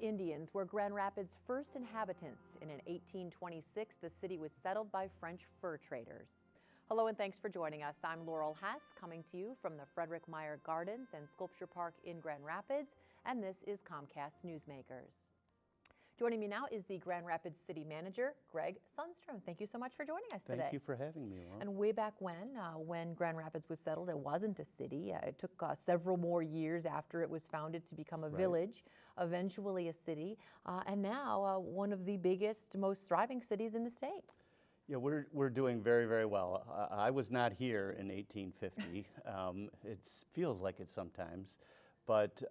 Indians were Grand Rapids' first inhabitants. In 1826, the city was settled by French fur traders. Hello and thanks for joining us. I'm Laurel Hess, coming to you from the Frederick Meyer Gardens and Sculpture Park in Grand Rapids, and this is COMCAST Newsmakers. Joining me now is the Grand Rapids City Manager, Greg Sundstrom. Thank you so much for joining us today. Thank you for having me, Laurel. And way back when Grand Rapids was settled, it wasn't a city. It took several more years after it was founded to become a village, eventually a city, and now one of the biggest, most thriving cities in the state. Yeah, we're doing very, very well. I was not here in 1850. It feels like it sometimes, but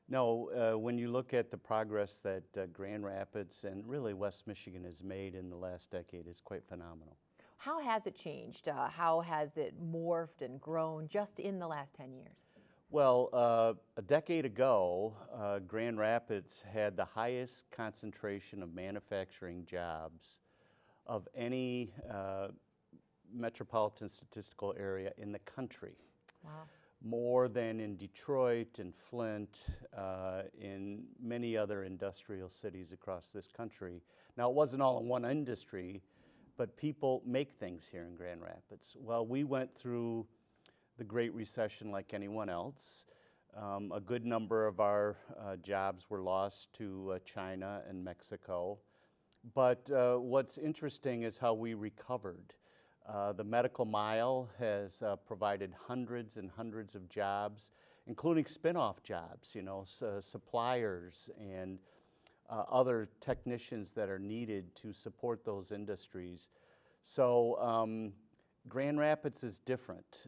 no, when you look at the progress that Grand Rapids and really West Michigan has made in the last decade, it's quite phenomenal. How has it changed? How has it morphed and grown just in the last 10 years? Well, a decade ago, Grand Rapids had the highest concentration of manufacturing jobs of any metropolitan statistical area in the country. Wow. More than in Detroit and Flint, in many other industrial cities across this country. Now, it wasn't all in one industry, but people make things here in Grand Rapids. Well, we went through the Great Recession like anyone else. A good number of our jobs were lost to China and Mexico. But what's interesting is how we recovered. The medical mile has provided hundreds and hundreds of jobs, including spin-off jobs, you know, suppliers and other technicians that are needed to support those industries. So Grand Rapids is different.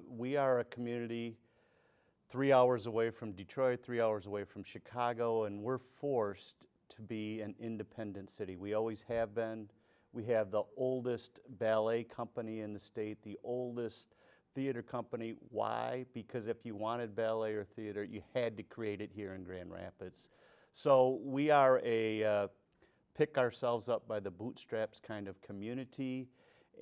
We are a community 3 hours away from Detroit, 3 hours away from Chicago, and we're forced to be an independent city. We always have been. We have the oldest ballet company in the state, the oldest theater company. Why? Because if you wanted ballet or theater, you had to create it here in Grand Rapids. So we are a pick ourselves up by the bootstraps kind of community.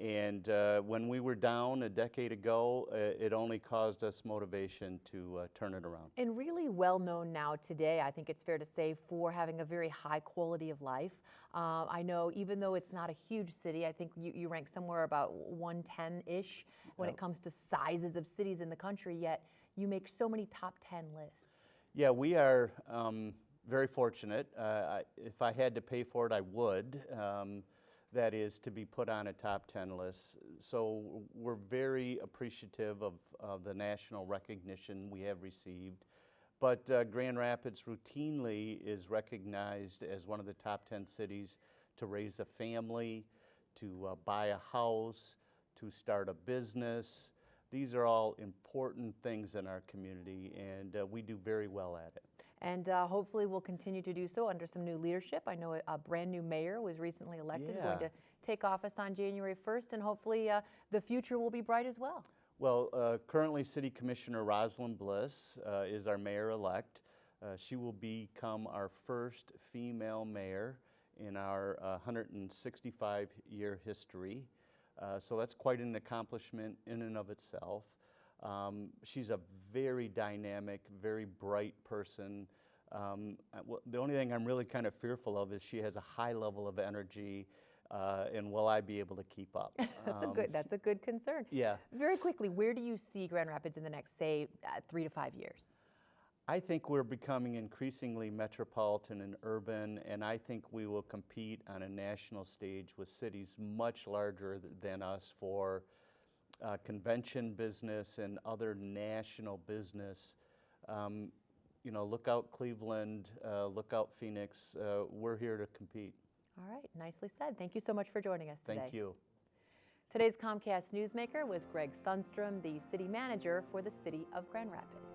And when we were down a decade ago, it only caused us motivation to turn it around. And really well known now today, I think it's fair to say, for having a very high quality of life. I know even though it's not a huge city, I think you rank somewhere about 110-ish when it comes to sizes of cities in the country, yet you make so many top 10 lists. Yeah, we are very fortunate. If I had to pay for it, I would. That is to be put on a top 10 list. So we're very appreciative of the national recognition we have received. But Grand Rapids routinely is recognized as one of the top 10 cities to raise a family, to buy a house, to start a business. These are all important things in our community, and we do very well at it. And hopefully we'll continue to do so under some new leadership. I know a brand new mayor was recently elected, going to take office on January 1st, and hopefully the future will be bright as well. Well, currently City Commissioner Rosalind Bliss is our mayor-elect. She will become our first female mayor in our 165-year history. So that's quite an accomplishment in and of itself. She's a very dynamic, very bright person. The only thing I'm really kind of fearful of is she has a high level of energy, and will I be able to keep up? That's a good concern. Yeah. Very quickly, where do you see Grand Rapids in the next, say, 3 to 5 years? I think we're becoming increasingly metropolitan and urban, and I think we will compete on a national stage with cities much larger than us for convention business and other national business. You know, look out Cleveland, look out Phoenix. We're here to compete. All right, nicely said. Thank you so much for joining us today. Thank you. Today's COMCAST Newsmaker was Greg Sundstrom, the City Manager for the City of Grand Rapids.